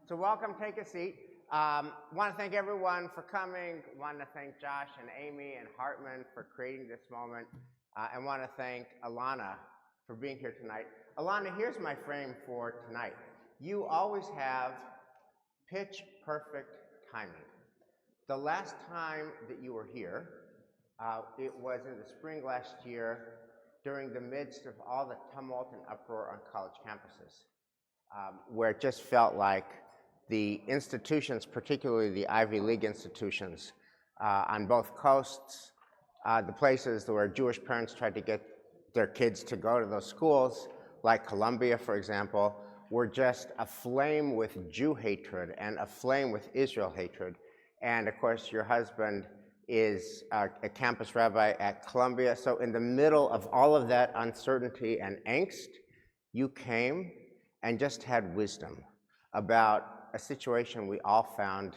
So welcome, take a seat. Want to thank everyone for coming. Want to thank Josh and Amy and Hartman for creating this moment. And want to thank Elana for being here tonight. Elana, here's my frame for tonight. You always have pitch perfect timing. The last time that you were here, it was in the spring last year during the midst of all the tumult and uproar on college campuses, where it just felt like the institutions, particularly the Ivy League institutions on both coasts, the places where Jewish parents tried to get their kids to go to those schools, like Columbia, for example, were just aflame with Jew hatred and aflame with Israel hatred. And of course, your husband is a campus rabbi at Columbia. So in the middle of all of that uncertainty and angst, you came and just had wisdom about a situation we all found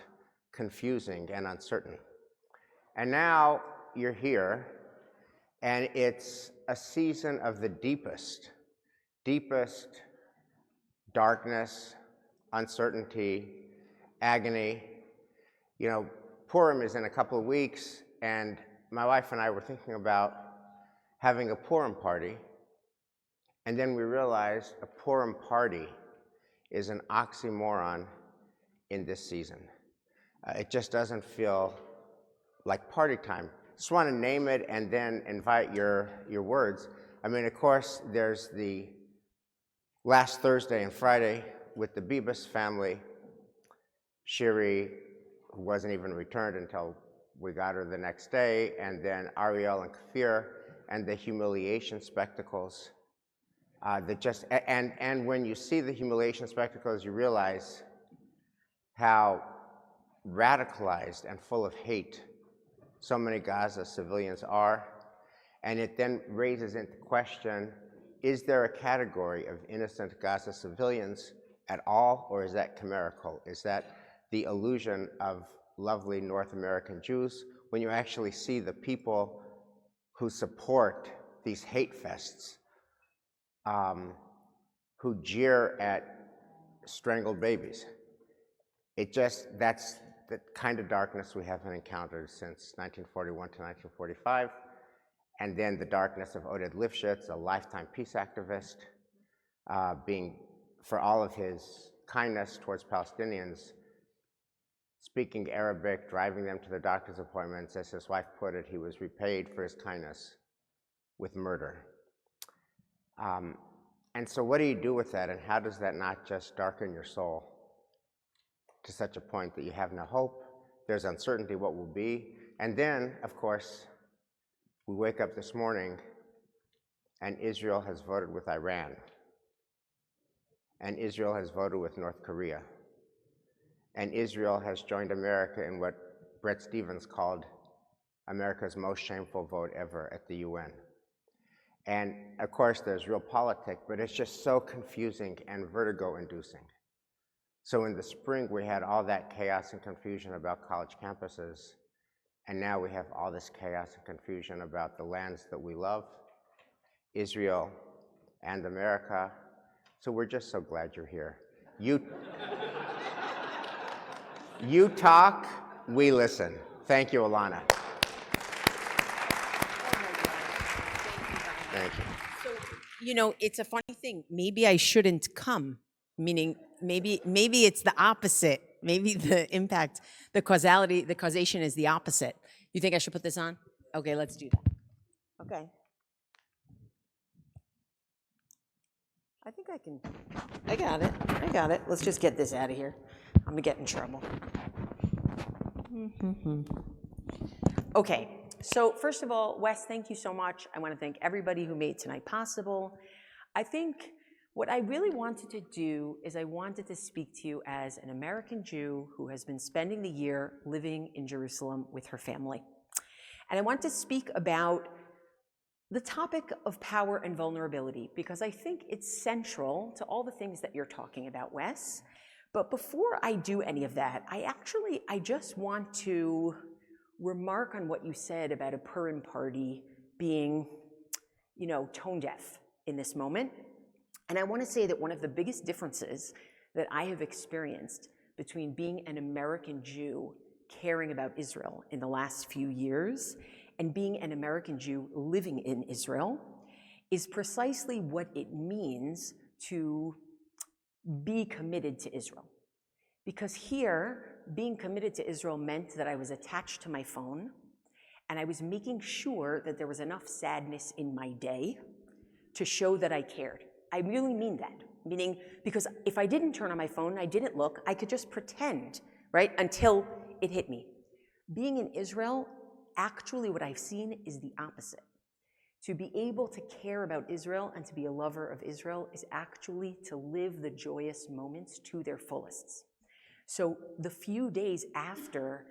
confusing and uncertain. And now you're here, and it's a season of the deepest darkness, uncertainty, agony. You know, Purim is in a couple of weeks, and my wife and I were thinking about having a Purim party, and then we realized a Purim party is an oxymoron in this season. It just doesn't feel like party time. Just want to name it and then invite your words. I mean, of course, there's the last Thursday and Friday with the Bibas family. Shiri, who wasn't even returned until we got her the next day, and then Ariel and Kfir, and the humiliation spectacles that just, and when you see the humiliation spectacles, you realize how radicalized and full of hate so many Gaza civilians are. And it then raises into question, is there a category of innocent Gaza civilians at all, or is that chimerical? Is that the illusion of lovely North American Jews when you actually see the people who support these hate fests, who jeer at strangled babies? That's the kind of darkness we haven't encountered since 1941 to 1945. And then the darkness of Oded Lifshitz, a lifetime peace activist, being, for all of his kindness towards Palestinians, speaking Arabic, driving them to their doctor's appointments. As his wife put it, he was repaid for his kindness with murder. And so what do you do with that, and how does that not just darken your soul to such a point that you have no hope? There's uncertainty what will be. And then, of course, we wake up this morning and Israel has voted with Iran. And Israel has voted with North Korea. And Israel has joined America in what Bret Stephens called America's most shameful vote ever at the UN. And of course, there's real politics, but it's just so confusing and vertigo-inducing. So in the spring, we had all that chaos and confusion about college campuses, and now we have all this chaos and confusion about the lands that we love, Israel and America. So we're just so glad you're here. You talk, we listen. Thank you, Elana. Thank you. So, you know, it's a funny thing. Maybe I shouldn't come, meaning maybe it's the opposite. Maybe the impact, the causation is the opposite. You think I should put this on? Okay, let's do that. Okay. I think I can. I got it. Let's just get this out of here. I'm gonna get in trouble. Okay. So first of all, Wes, thank you so much. I want to thank everybody who made tonight possible. I think what I really wanted to do is I wanted to speak to you as an American Jew who has been spending the year living in Jerusalem with her family. And I want to speak about the topic of power and vulnerability, because I think it's central to all the things that you're talking about, Wes. But before I do any of that, I just want to remark on what you said about a Purim party being, you know, tone deaf in this moment. And I want to say that one of the biggest differences that I have experienced between being an American Jew caring about Israel in the last few years and being an American Jew living in Israel is precisely what it means to be committed to Israel. Because here, being committed to Israel meant that I was attached to my phone and I was making sure that there was enough sadness in my day to show that I cared. I really mean that. Meaning, because if I didn't turn on my phone, I didn't look, I could just pretend, right, until it hit me. Being in Israel, actually what I've seen is the opposite. To be able to care about Israel and to be a lover of Israel is actually to live the joyous moments to their fullest. So the few days after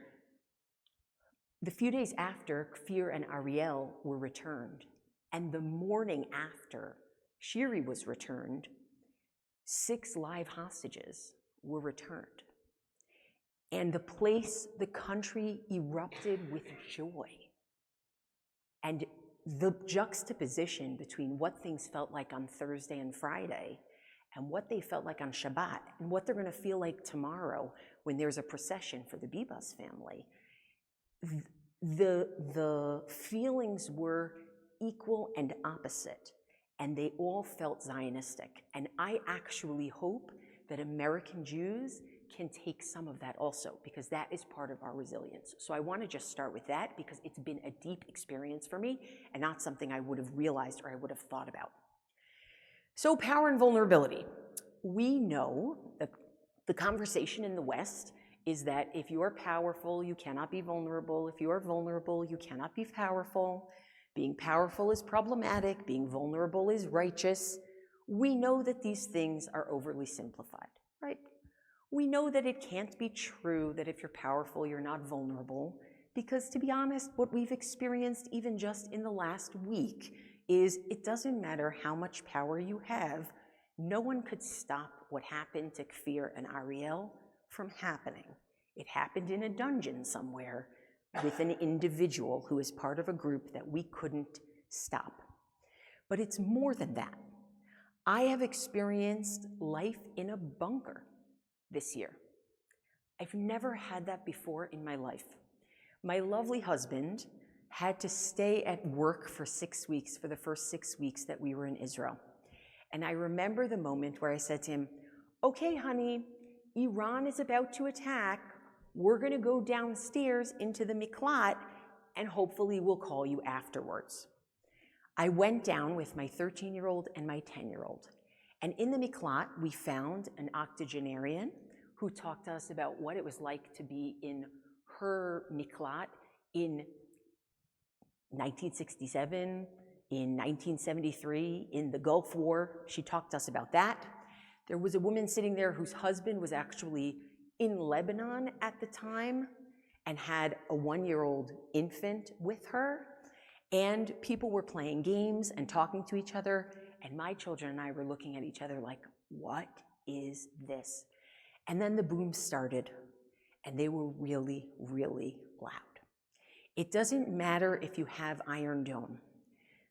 Kfir and Ariel were returned, and the morning after Shiri was returned, 6 live hostages were returned. And the country erupted with joy. And the juxtaposition between what things felt like on Thursday and Friday and what they felt like on Shabbat and what they're going to feel like tomorrow when there's a procession for the Bibas family, the feelings were equal and opposite, and they all felt Zionistic. And I actually hope that American Jews can take some of that also, because that is part of our resilience. So I want to just start with that because it's been a deep experience for me and not something I would have realized or I would have thought about. So power and vulnerability. We know that the conversation in the West is that if you are powerful, you cannot be vulnerable. If you are vulnerable, you cannot be powerful. Being powerful is problematic. Being vulnerable is righteous. We know that these things are overly simplified, right? We know that it can't be true that if you're powerful, you're not vulnerable, because to be honest, what we've experienced even just in the last week is it doesn't matter how much power you have, no one could stop what happened to Kfir and Ariel from happening. It happened in a dungeon somewhere with an individual who is part of a group that we couldn't stop. But it's more than that. I have experienced life in a bunker this year. I've never had that before in my life. My lovely husband had to stay at work for 6 weeks, for the first 6 weeks that we were in Israel. And I remember the moment where I said to him, okay, honey, Iran is about to attack. We're going to go downstairs into the miklat, and hopefully we'll call you afterwards. I went down with my 13-year-old and my 10-year-old. And in the miklat, we found an octogenarian who talked to us about what it was like to be in her miklat in 1967, in 1973, in the Gulf War. She talked to us about that. There was a woman sitting there whose husband was actually in Lebanon at the time and had a 1-year-old infant with her. And people were playing games and talking to each other. And my children and I were looking at each other like, what is this? And then the boom started, and they were really, really loud. It doesn't matter if you have Iron Dome.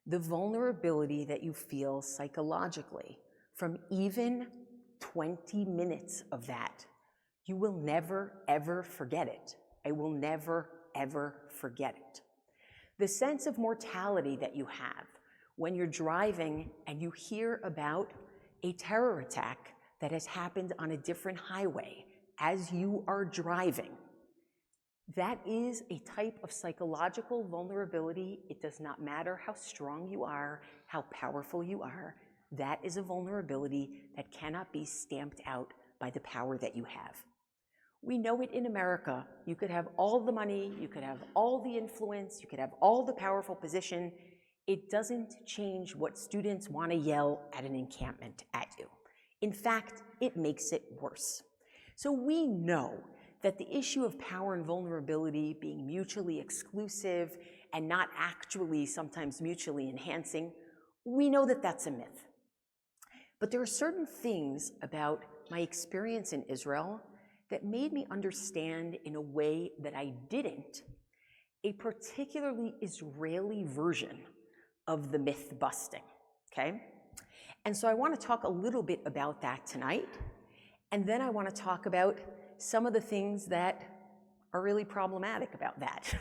The vulnerability that you feel psychologically from even 20 minutes of that, you will never, ever forget it. I will never, ever forget it. The sense of mortality that you have when you're driving and you hear about a terror attack that has happened on a different highway as you are driving, that is a type of psychological vulnerability. It does not matter how strong you are, how powerful you are. That is a vulnerability that cannot be stamped out by the power that you have. We know it in America. You could have all the money, you could have all the influence, you could have all the powerful position. It doesn't change what students want to yell at an encampment at you. In fact, it makes it worse. So we know that the issue of power and vulnerability being mutually exclusive and not actually sometimes mutually enhancing, we know that that's a myth. But there are certain things about my experience in Israel that made me understand in a way that I didn't a particularly Israeli version of the myth busting, okay? And so I want to talk a little bit about that tonight, and then I want to talk about some of the things that are really problematic about that.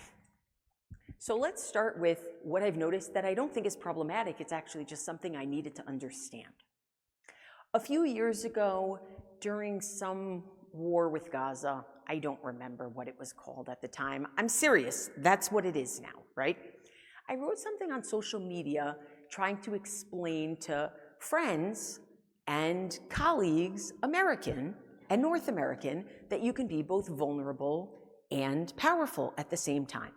So let's start with what I've noticed that I don't think is problematic. It's actually just something I needed to understand. A few years ago, during some war with Gaza, I don't remember what it was called at the time. I'm serious, that's what it is now, right? I wrote something on social media trying to explain to friends and colleagues, American and North American, that you can be both vulnerable and powerful at the same time.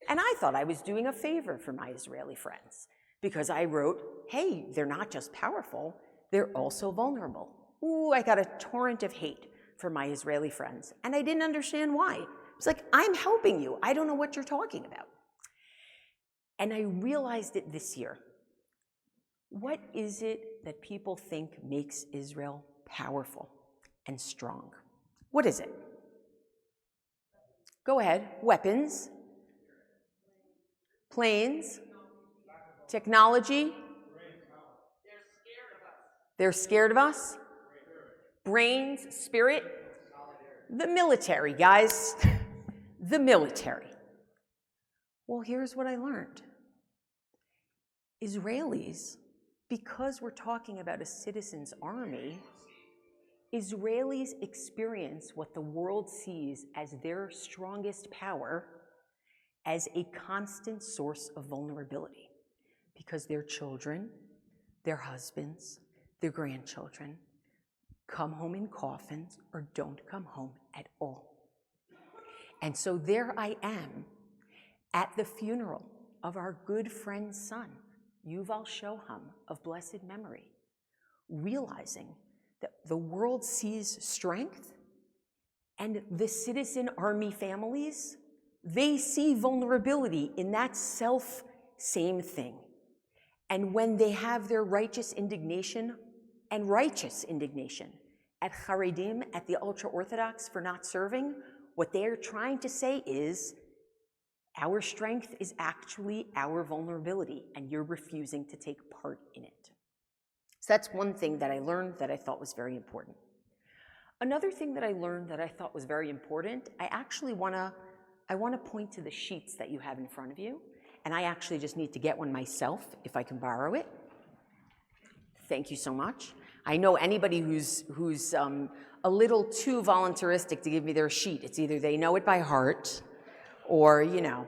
And I thought I was doing a favor for my Israeli friends because I wrote, hey, they're not just powerful, they're also vulnerable. Ooh, I got a torrent of hate from my Israeli friends, and I didn't understand why. It's like, I'm helping you. I don't know what you're talking about. And I realized it this year. What is it that people think makes Israel powerful and strong? What is it? Go ahead. Weapons, planes, technology. They're scared of us. Brains, spirit. The military, guys. The military. Well, here's what I learned. Israelis, because we're talking about a citizen's army, Israelis experience what the world sees as their strongest power as a constant source of vulnerability, because their children, their husbands, their grandchildren come home in coffins or don't come home at all. And so there I am at the funeral of our good friend's son, Yuval Shoham of blessed memory, realizing that the world sees strength and the citizen army families, they see vulnerability in that same thing. And when they have their righteous indignation at Haredim, at the ultra-Orthodox for not serving, what they're trying to say is, our strength is actually our vulnerability, and you're refusing to take part in it. So that's one thing that I learned that I thought was very important. Another thing that I learned that I thought was very important, I want to point to the sheets that you have in front of you, and I actually just need to get one myself, if I can borrow it. Thank you so much. I know anybody who's a little too voluntaristic to give me their sheet, it's either they know it by heart, or, you know.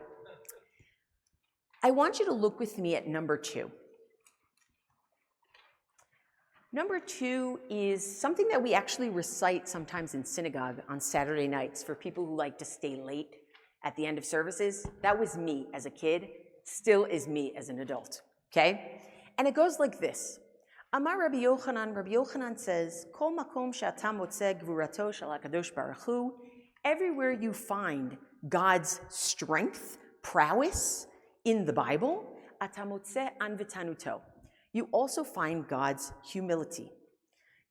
I want you to look with me at number 2. Number 2 is something that we actually recite sometimes in synagogue on Saturday nights for people who like to stay late at the end of services. That was me as a kid, still is me as an adult, okay? And it goes like this. Amar Rabbi Yochanan says, Kol makom she'ata motzeh gvurato shel HaKadosh Baruch Hu, everywhere you find God's strength, prowess in the Bible, ata motzeh anvetanuto. You also find God's humility.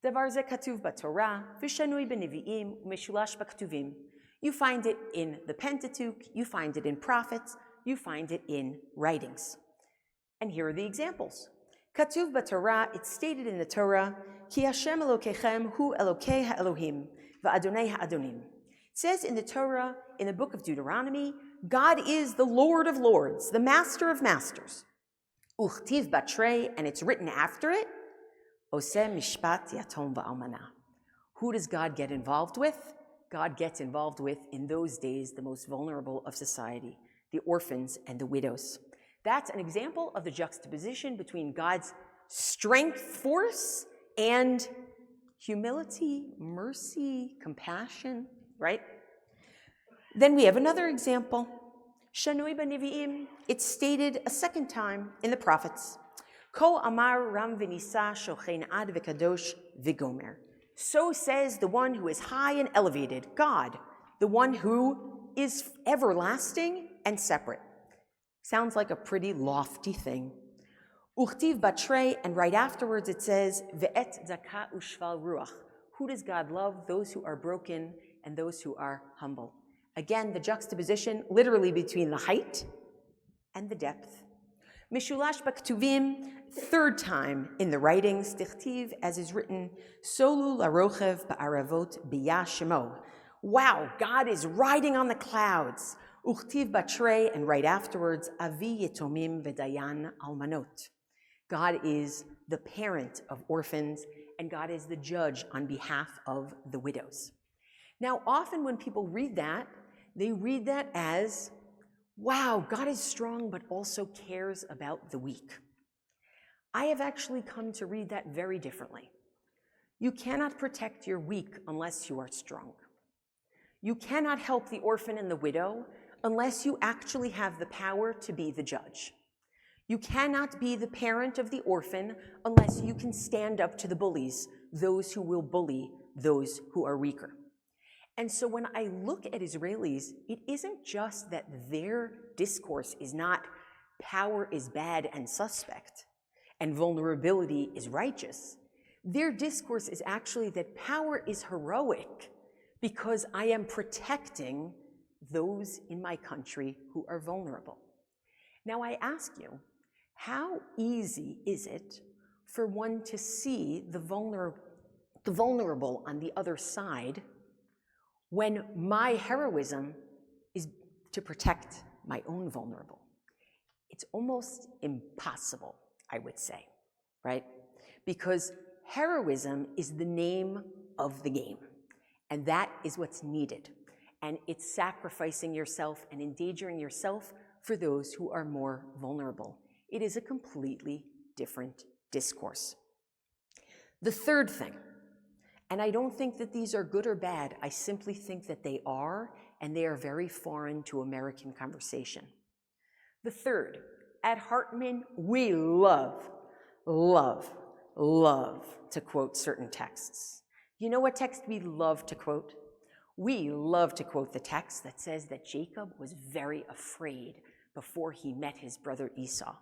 Davar ze katuv b'Torah, v'shanui b'nevi'im, u'meshulash b'ktuvim. You find it in the Pentateuch, you find it in prophets, you find it in writings. And here are the examples. Katuv b'Torah, it's stated in the Torah, Ki Hashem Elokechem hu Elokei ha'Elohim, va'Adonai ha'Adonim. It says in the Torah, in the book of Deuteronomy, God is the Lord of lords, the master of masters. Uchtiv batrei, and it's written after it, Oseh mishpat yatom va'almana. Who does God get involved with? God gets involved with, in those days, the most vulnerable of society, the orphans and the widows. That's an example of the juxtaposition between God's strength, force, and humility, mercy, compassion, right? Then we have another example. Shanui b'nevi'im, it's stated a second time in the prophets. Ko amar ram v'nisa shochein ad v'kadosh v'gomer. So says the one who is high and elevated, God, the one who is everlasting and separate. Sounds like a pretty lofty thing. Uchtiv batrei, and right afterwards it says, Ve'et zaka ushval ruach. Who does God love? Those who are broken and those who are humble. Again, the juxtaposition literally between the height and the depth. Mishulash b'ktuvim, third time in the writings, tichtiv, as is written, Solu larochev ba'aravot b'yah shemo. Wow, God is riding on the clouds. Uchtiv batre, and right afterwards, Avi yetomim v'dayan almanot. God is the parent of orphans, and God is the judge on behalf of the widows. Now, often when people read that, they read that as, wow, God is strong, but also cares about the weak. I have actually come to read that very differently. You cannot protect your weak unless you are strong. You cannot help the orphan and the widow unless you actually have the power to be the judge. You cannot be the parent of the orphan unless you can stand up to the bullies, those who will bully those who are weaker. And so when I look at Israelis, it isn't just that their discourse is not power is bad and suspect, and vulnerability is righteous. Their discourse is actually that power is heroic because I am protecting those in my country who are vulnerable. Now I ask you, how easy is it for one to see the vulnerable on the other side when my heroism is to protect my own vulnerable? It's almost impossible, I would say, right? Because heroism is the name of the game, and that is what's needed. And it's sacrificing yourself and endangering yourself for those who are more vulnerable. It is a completely different discourse. The third thing, and I don't think that these are good or bad, I simply think that they are, and they are very foreign to American conversation. The third, at Hartman, we love to quote certain texts. You know what text we love to quote? We love to quote the text that says that Jacob was very afraid before he met his brother Esau.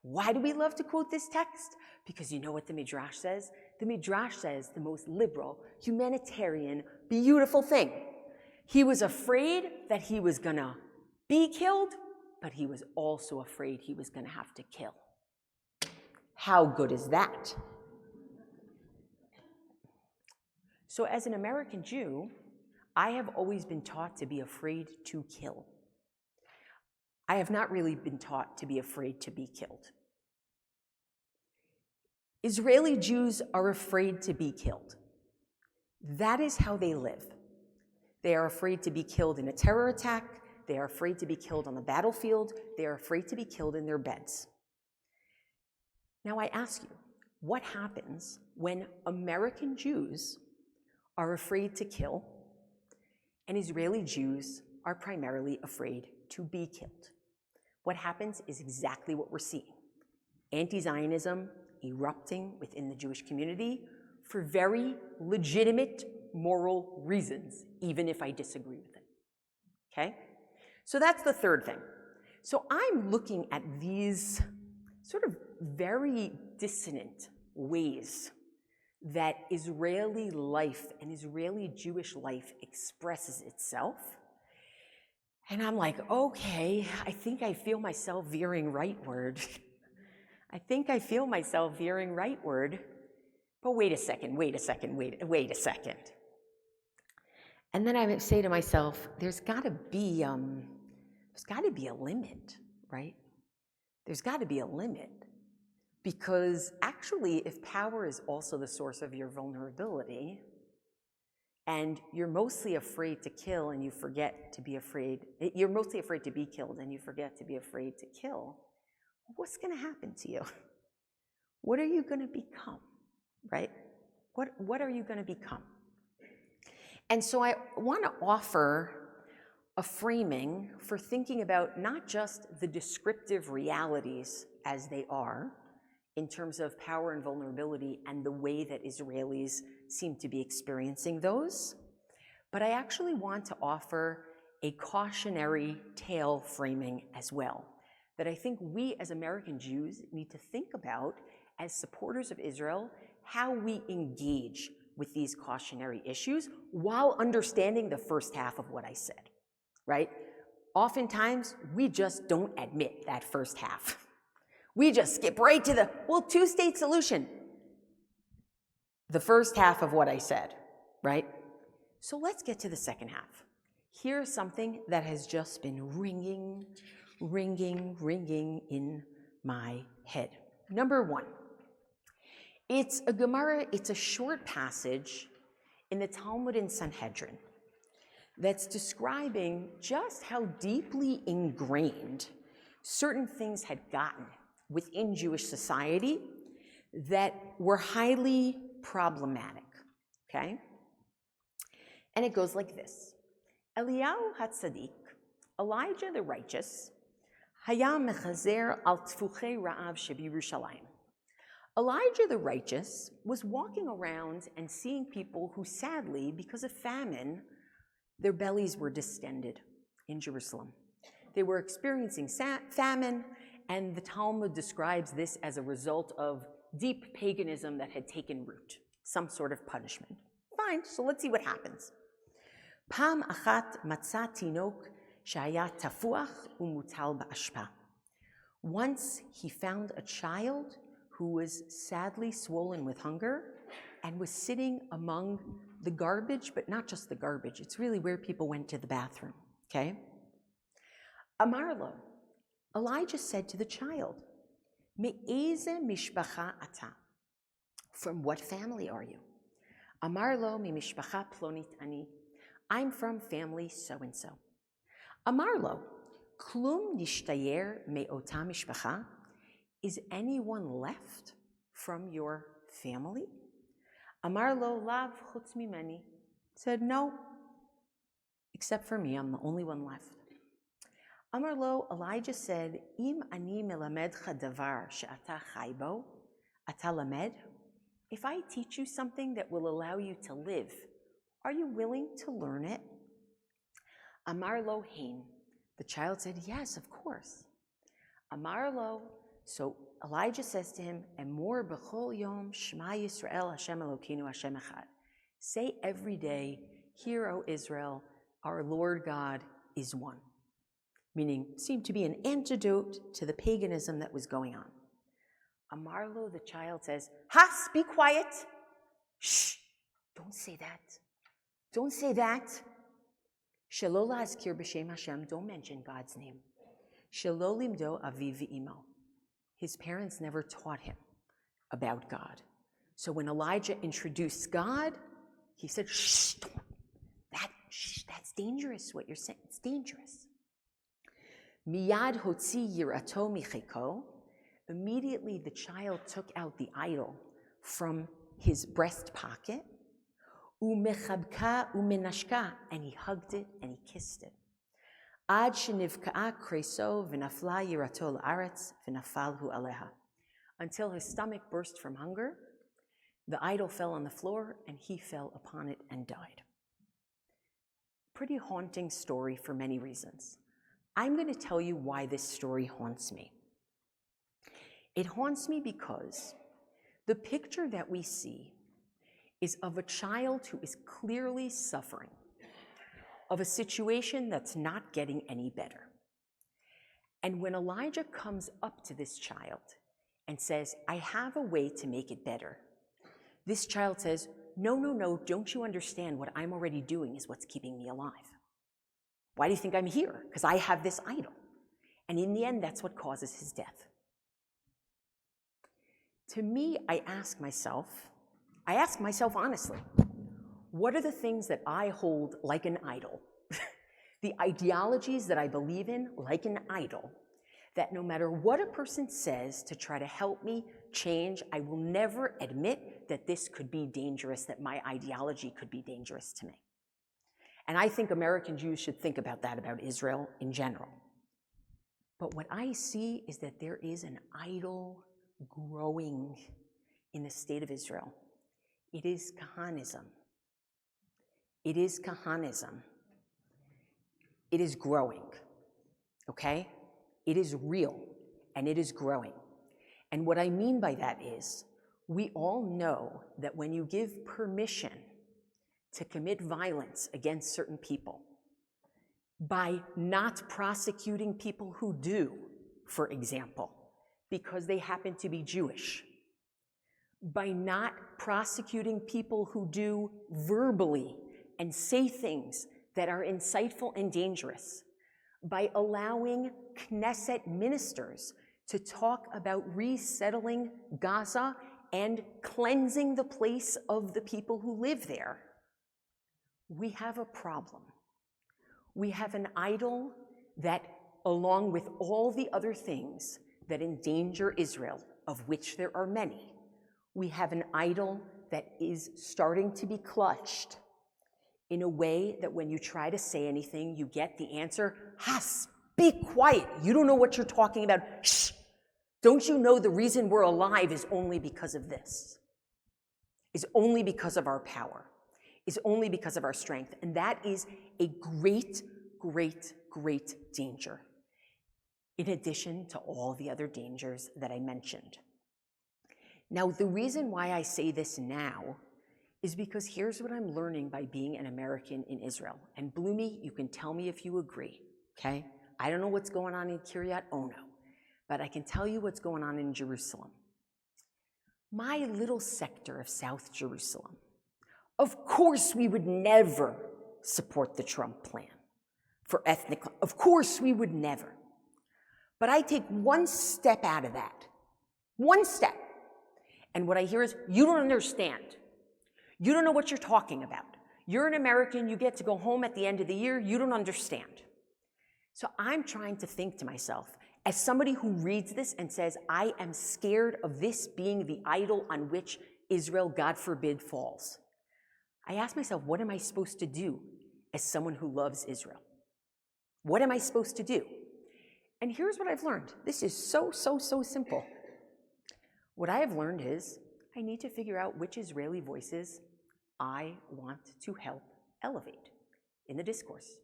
Why do we love to quote this text? Because you know what the Midrash says? The Midrash says the most liberal, humanitarian, beautiful thing. He was afraid that he was gonna be killed, but he was also afraid he was gonna have to kill. How good is that? So as an American Jew, I have always been taught to be afraid to kill. I have not really been taught to be afraid to be killed. Israeli Jews are afraid to be killed. That is how they live. They are afraid to be killed in a terror attack. They are afraid to be killed on the battlefield. They are afraid to be killed in their beds. Now I ask you, what happens when American Jews are afraid to kill and Israeli Jews are primarily afraid to be killed? What happens is exactly what we're seeing. Anti-Zionism erupting within the Jewish community for very legitimate moral reasons, even if I disagree with it, okay? So that's the third thing. So I'm looking at these sort of very dissonant ways that Israeli life and Israeli Jewish life expresses itself. And I'm like, okay, I think I feel myself veering rightward. I think I feel myself veering rightward. But wait a second. And then I say to myself, there's got to be a limit, right? There's got to be a limit. Because actually, if power is also the source of your vulnerability, and you're mostly afraid to kill and you forget to be afraid, you're mostly afraid to be killed and you forget to be afraid to kill, what's going to happen to you? What are you going to become, right? What are you going to become? And so I want to offer a framing for thinking about not just the descriptive realities as they are, in terms of power and vulnerability and the way that Israelis seem to be experiencing those, but I actually want to offer a cautionary tale framing as well, that I think we as American Jews need to think about as supporters of Israel, how we engage with these cautionary issues while understanding the first half of what I said, right? Oftentimes, we just don't admit that first half. We just skip right to the, two-state solution. The first half of what I said, right? So let's get to the second half. Here's something that has just been ringing in my head. Number one, it's a Gemara, it's a short passage in the Talmud in Sanhedrin that's describing just how deeply ingrained certain things had gotten within Jewish society that were highly problematic, okay? And it goes like this. Eliyahu HaTzadik, Elijah the righteous, Haya mechazer al tfuchei ra'av shebYerushalayim. Elijah the righteous was walking around and seeing people who sadly, because of famine, their bellies were distended in Jerusalem. They were experiencing famine, and the Talmud describes this as a result of deep paganism that had taken root, some sort of punishment. Fine, so let's see what happens. Pam achat matzah tinok shaya tafuach umutal ba'ashpa. Once he found a child who was sadly swollen with hunger and was sitting among the garbage, but not just the garbage, it's really where people went to the bathroom, okay? Amar lo, Elijah said to the child, Me'eze mishpacha ata? From what family are you? Amar lo mi mishpacha plonit ani. I'm from family so-and-so. Amar lo, klum nishtayer me'ota mishpacha? Is anyone left from your family? Amar lo lav chutz mimeni. Said, no, except for me, I'm the only one left. Amar lo, Elijah said, Im ani melamedcha davar she'ata chai bo, ata lamed. If I teach you something that will allow you to live, are you willing to learn it? Amar lo hein. The child said, yes, of course. Amar lo, so Elijah says to him, Emor b'chol yom Shema Yisrael Hashem Elokeinu Hashem Echad. Say every day, Hear, O Israel, our Lord God is one. Meaning, seemed to be an antidote to the paganism that was going on. Amar lo, the child says, Has, be quiet. Shh, don't say that. Don't say that. Shelo la'azkir b'shem Hashem, don't mention God's name. Shelo limdo aviv v'imo. His parents never taught him about God. So when Elijah introduced God, he said, shh, that's dangerous, what you're saying. It's dangerous. Miyad hotzi yirato micheko. Immediately the child took out the idol from his breast pocket. Umechabka umenashka. And he hugged it and he kissed it. Ad shenivka'a kreso v'nafla yirato la'aretz v'nafalhu aleha. Until his stomach burst from hunger, the idol fell on the floor and he fell upon it and died. Pretty haunting story for many reasons. I'm going to tell you why this story haunts me. It haunts me because the picture that we see is of a child who is clearly suffering, of a situation that's not getting any better. And when Elijah comes up to this child and says, I have a way to make it better, this child says, no, don't you understand what I'm already doing is what's keeping me alive? Why do you think I'm here? Because I have this idol. And in the end, that's what causes his death. To me, I ask myself honestly, what are the things that I hold like an idol? The ideologies that I believe in like an idol, that no matter what a person says to try to help me change, I will never admit that this could be dangerous, that my ideology could be dangerous to me. And I think American Jews should think about that, about Israel in general. But what I see is that there is an idol growing in the state of Israel. It is Kahanism. It is Kahanism. It is growing, okay? It is real, and it is growing. And what I mean by that is, we all know that when you give permission to commit violence against certain people, by not prosecuting people who do, for example, because they happen to be Jewish, by not prosecuting people who do verbally and say things that are insightful and dangerous, by allowing Knesset ministers to talk about resettling Gaza and cleansing the place of the people who live there, we have a problem. We have an idol that, along with all the other things that endanger Israel, of which there are many, we have an idol that is starting to be clutched in a way that when you try to say anything, you get the answer, Has, be quiet. You don't know what you're talking about. Shh. Don't you know the reason we're alive is only because of this? Is only because of our power. Is only because of our strength. And that is a great, great, great danger, in addition to all the other dangers that I mentioned. Now, the reason why I say this now is because here's what I'm learning by being an American in Israel. And Bloomy, you can tell me if you agree, okay? I don't know what's going on in Kiryat Ono, but I can tell you what's going on in Jerusalem. My little sector of South Jerusalem, of course we would never support the Trump plan for ethnic, of course we would never. But I take one step out of that, one step, and what I hear is, you don't understand. You don't know what you're talking about. You're an American, you get to go home at the end of the year, you don't understand. So I'm trying to think to myself, as somebody who reads this and says, I am scared of this being the idol on which Israel, God forbid, falls. I ask myself, what am I supposed to do as someone who loves Israel? What am I supposed to do? And here's what I've learned. This is so simple. What I have learned is I need to figure out which Israeli voices I want to help elevate in the discourse.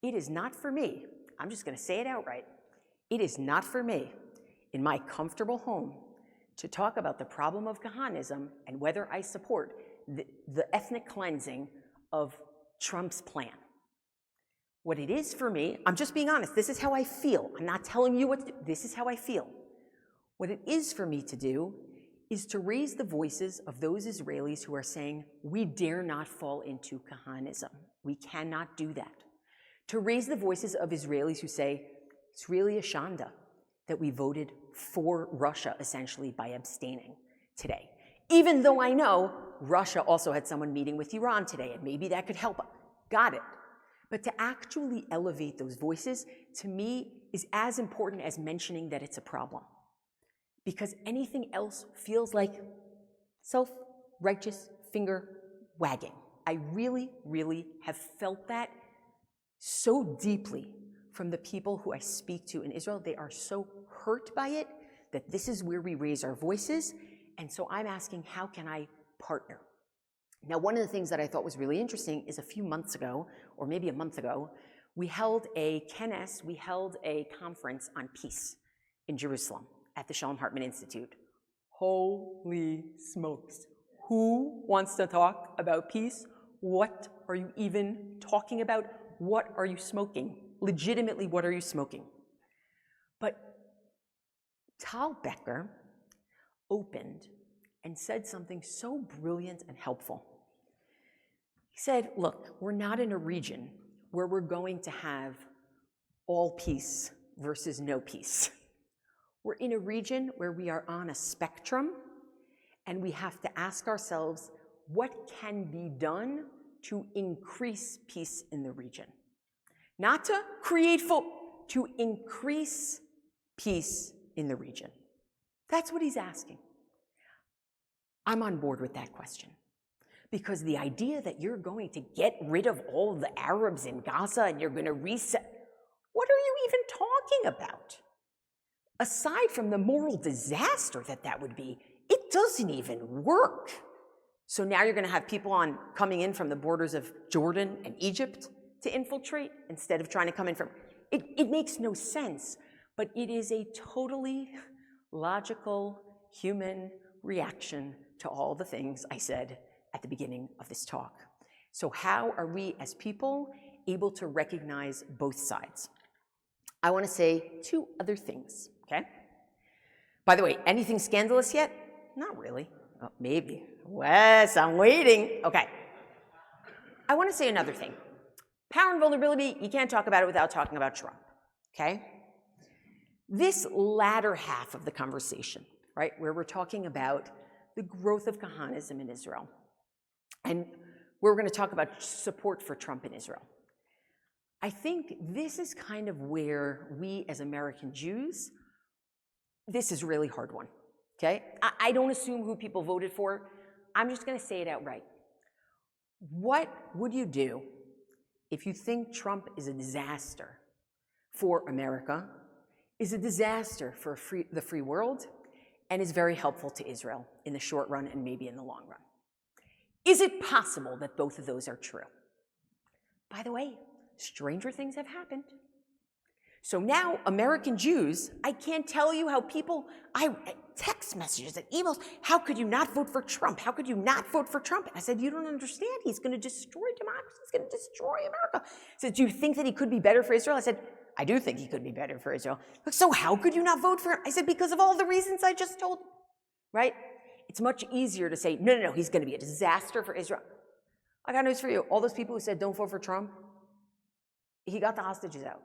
It is not for me, I'm just going to say it outright, it is not for me in my comfortable home to talk about the problem of Kahanism and whether I support the ethnic cleansing of Trump's plan. What it is for me, I'm just being honest, this is how I feel. I'm not telling you what to do, this is how I feel. What it is for me to do is to raise the voices of those Israelis who are saying, we dare not fall into Kahanism. We cannot do that. To raise the voices of Israelis who say, it's really a shanda that we voted for Russia, essentially, by abstaining today. Even though I know Russia also had someone meeting with Iran today, and maybe that could help. Got it. But to actually elevate those voices, to me, is as important as mentioning that it's a problem. Because anything else feels like self-righteous finger wagging. I really, really have felt that so deeply from the people who I speak to in Israel. They are so hurt by it that this is where we raise our voices. And so I'm asking, how can I partner? Now, one of the things that I thought was really interesting is a few months ago, or maybe a month ago, we held a conference on peace in Jerusalem at the Heroism Institute. Holy smokes. Who wants to talk about peace? What are you even talking about? What are you smoking? Legitimately, what are you smoking? But Tal Becker opened and said something so brilliant and helpful. He said, look, we're not in a region where we're going to have all peace versus no peace. We're in a region where we are on a spectrum, and we have to ask ourselves, what can be done to increase peace in the region? Not to create to increase peace in the region. That's what he's asking. I'm on board with that question. Because the idea that you're going to get rid of all the Arabs in Gaza and you're going to reset, what are you even talking about? Aside from the moral disaster that would be, it doesn't even work. So now you're going to have people coming in from the borders of Jordan and Egypt to infiltrate instead of trying to come in from, it makes no sense, but it is a totally logical human reaction to all the things I said at the beginning of this talk. So how are we as people able to recognize both sides? I want to say two other things, okay? By the way, anything scandalous yet? Not really. Oh, maybe. Wes, I'm waiting. Okay. I want to say another thing. Power and vulnerability, you can't talk about it without talking about Trump, okay? This latter half of the conversation, right, where we're talking about the growth of Kahanism in Israel, and we're going to talk about support for Trump in Israel. I think this is kind of where we as American Jews, this is a really hard one, okay? I don't assume who people voted for. I'm just going to say it outright. What would you do if you think Trump is a disaster for America, is a disaster for the free world, and is very helpful to Israel in the short run and maybe in the long run? Is it possible that both of those are true? By the way, stranger things have happened. So now, American Jews, I can't tell you how people, text messages and emails, how could you not vote for Trump? How could you not vote for Trump? And I said, you don't understand. He's going to destroy democracy. He's going to destroy America. He said, do you think that he could be better for Israel? I said, I do think he could be better for Israel. So how could you not vote for him? I said, because of all the reasons I just told you, right? It's much easier to say, no, he's going to be a disaster for Israel. I got news for you. All those people who said don't vote for Trump, he got the hostages out.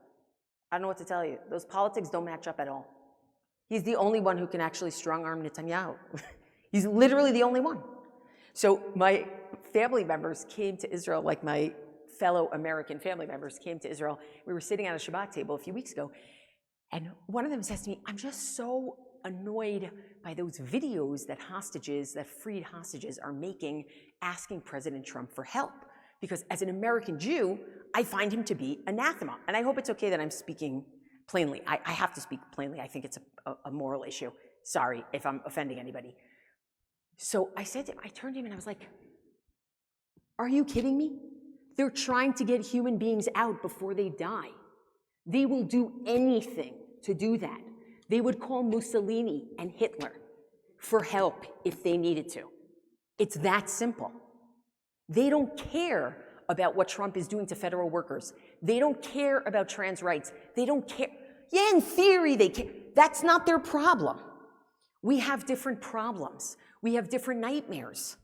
I don't know what to tell you. Those politics don't match up at all. He's the only one who can actually strong-arm Netanyahu. He's literally the only one. So my family members came to Israel, like my fellow American family members came to Israel. We were sitting at a Shabbat table a few weeks ago, and one of them says to me, I'm just so annoyed by those videos that freed hostages are making, asking President Trump for help. Because as an American Jew, I find him to be anathema. And I hope it's okay that I'm speaking plainly. I have to speak plainly. I think it's a moral issue. Sorry if I'm offending anybody. So I said to him, I turned to him and I was like, are you kidding me? They're trying to get human beings out before they die. They will do anything to do that. They would call Mussolini and Hitler for help if they needed to. It's that simple. They don't care about what Trump is doing to federal workers. They don't care about trans rights. They don't care. Yeah, in theory, they care. That's not their problem. We have different problems. We have different nightmares.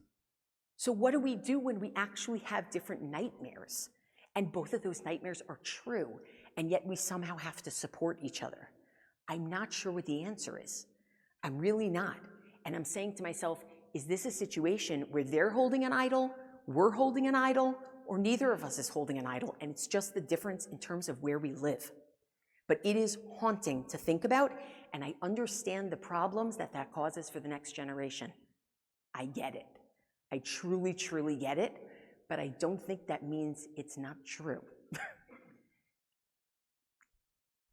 So what do we do when we actually have different nightmares? And both of those nightmares are true, and yet we somehow have to support each other. I'm not sure what the answer is. I'm really not. And I'm saying to myself, is this a situation where they're holding an idol, we're holding an idol, or neither of us is holding an idol, and it's just the difference in terms of where we live? But it is haunting to think about, and I understand the problems that causes for the next generation. I get it. I truly, truly get it, but I don't think that means it's not true.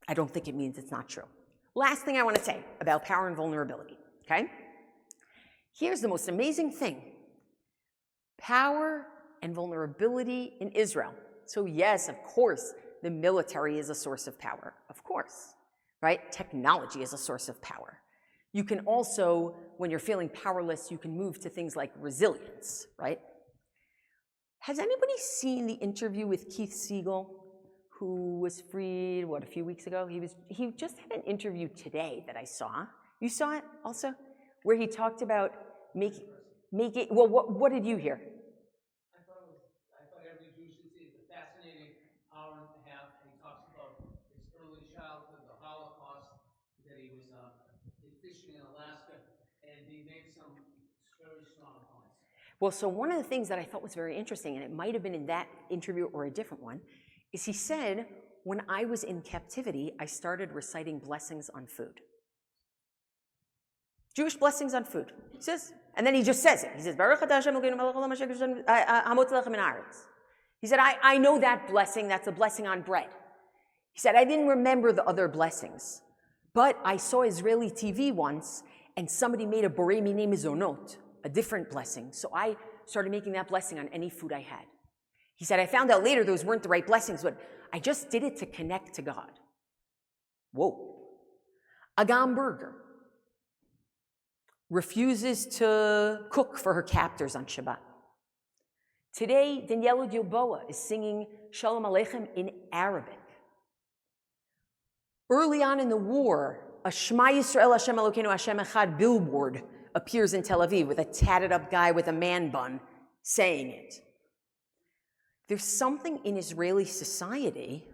I don't think it means it's not true. Last thing I want to say about power and vulnerability, okay? Here's the most amazing thing. Power and vulnerability in Israel. So yes, of course, the military is a source of power, of course, right? Technology is a source of power. You can also, when you're feeling powerless, you can move to things like resilience, right? Has anybody seen the interview with Keith Siegel, who was freed, a few weeks ago? He just had an interview today that I saw. You saw it also? Where he talked about making, well, what did you hear? I thought every Jew should see it's a fascinating hour and a half. He talks about his early childhood, the Holocaust, that he was fishing in Alaska, and he made some very strong points. Well, so one of the things that I thought was very interesting, and it might have been in that interview or a different one, is he said, when I was in captivity, I started reciting blessings on food. Jewish blessings on food. He says, and then he just says it. He says, Baruch atah Hashem Elokeinu melech haolam asher hamotzi lechem min haaretz. He said, I know that blessing, that's a blessing on bread. He said, I didn't remember the other blessings, but I saw Israeli TV once, and somebody made a borei minei mezonot, a different blessing. So I started making that blessing on any food I had. He said, I found out later those weren't the right blessings, but I just did it to connect to God. Whoa. Agam Berger refuses to cook for her captors on Shabbat. Today, Daniela Gilboa is singing Shalom Aleichem in Arabic. Early on in the war, a Shema Yisrael Hashem Elokeinu Hashem Echad billboard appears in Tel Aviv with a tatted up guy with a man bun saying it. There's something in Israeli society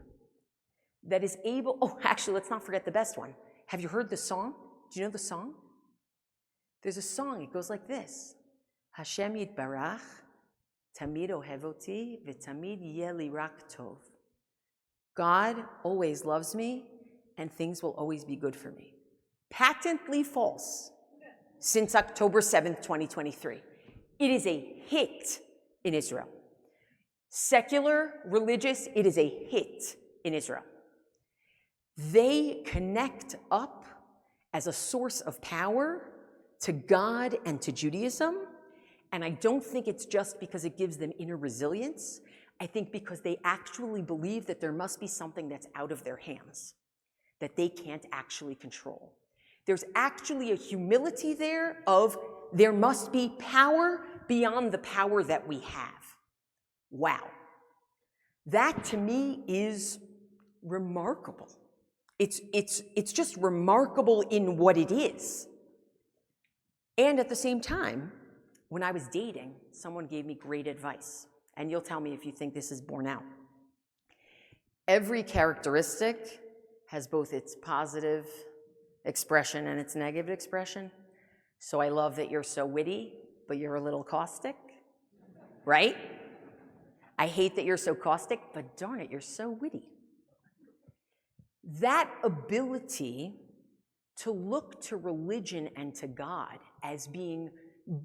that is able, oh, actually, let's not forget the best one. Have you heard the song? Do you know the song? There's a song, it goes like this. Hashem yitbarach, tamid ohev oti, v'tamid yeh li rak tov. God always loves me, and things will always be good for me. Patently false since October 7th, 2023. It is a hit in Israel. Secular, religious, it is a hit in Israel. They connect up as a source of power to God and to Judaism, and I don't think it's just because it gives them inner resilience. I think because they actually believe that there must be something that's out of their hands, that they can't actually control. There's actually a humility there of there must be power beyond the power that we have. Wow. That to me is remarkable. It's just remarkable in what it is. And at the same time, when I was dating, someone gave me great advice. And you'll tell me if you think this is borne out. Every characteristic has both its positive expression and its negative expression. So I love that you're so witty, but you're a little caustic, right? I hate that you're so caustic, but darn it, you're so witty. That ability to look to religion and to God as being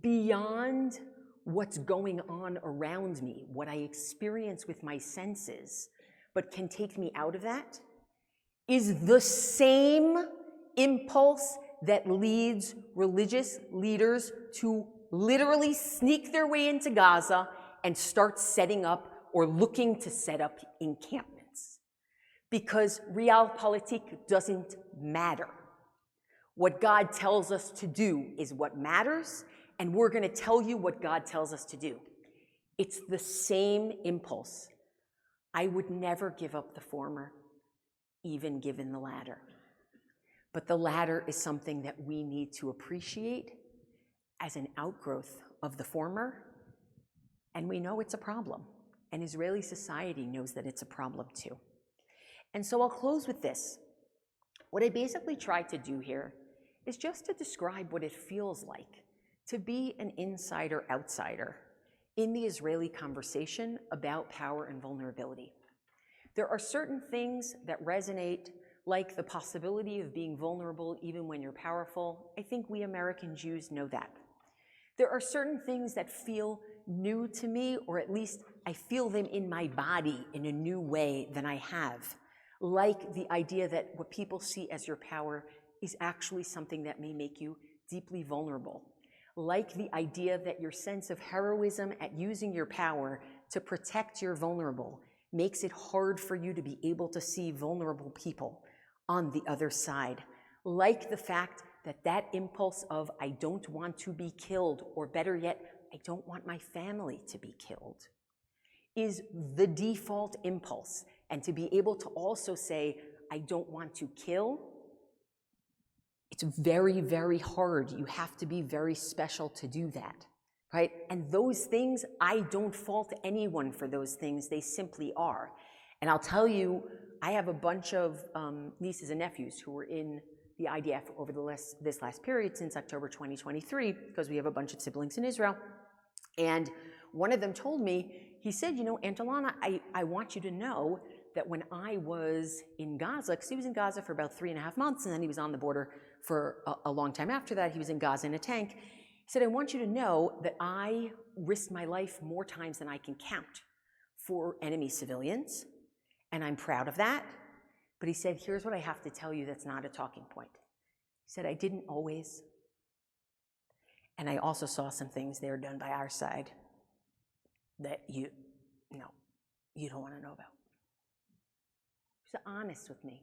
beyond what's going on around me, what I experience with my senses, but can take me out of that, is the same impulse that leads religious leaders to literally sneak their way into Gaza and start setting up or looking to set up encampments. Because realpolitik doesn't matter. What God tells us to do is what matters, and we're going to tell you what God tells us to do. It's the same impulse. I would never give up the former, even given the latter. But the latter is something that we need to appreciate as an outgrowth of the former, and we know it's a problem. And Israeli society knows that it's a problem too. And so I'll close with this. What I basically tried to do here is just to describe what it feels like to be an insider-outsider in the Israeli conversation about power and vulnerability. There are certain things that resonate, like the possibility of being vulnerable even when you're powerful. I think we American Jews know that. There are certain things that feel new to me, or at least I feel them in my body in a new way than I have, like the idea that what people see as your power is actually something that may make you deeply vulnerable, like the idea that your sense of heroism at using your power to protect your vulnerable makes it hard for you to be able to see vulnerable people on the other side, like the fact that that impulse of I don't want to be killed, or better yet, I don't want my family to be killed, is the default impulse. And to be able to also say, I don't want to kill, it's very, very hard. You have to be very special to do that, right? And those things, I don't fault anyone for those things. They simply are. And I'll tell you, I have a bunch of nieces and nephews who were in the IDF over this last period since October 2023, because we have a bunch of siblings in Israel. And one of them told me, he said, you know, Aunt Elana, I want you to know that when I was in Gaza, because he was in Gaza for about 3.5 months, and then he was on the border for a long time after that. He was in Gaza in a tank. He said, I want you to know that I risked my life more times than I can count for enemy civilians, and I'm proud of that. But he said, here's what I have to tell you that's not a talking point. He said, I didn't always. And I also saw some things there done by our side that you don't want to know about. He was honest with me.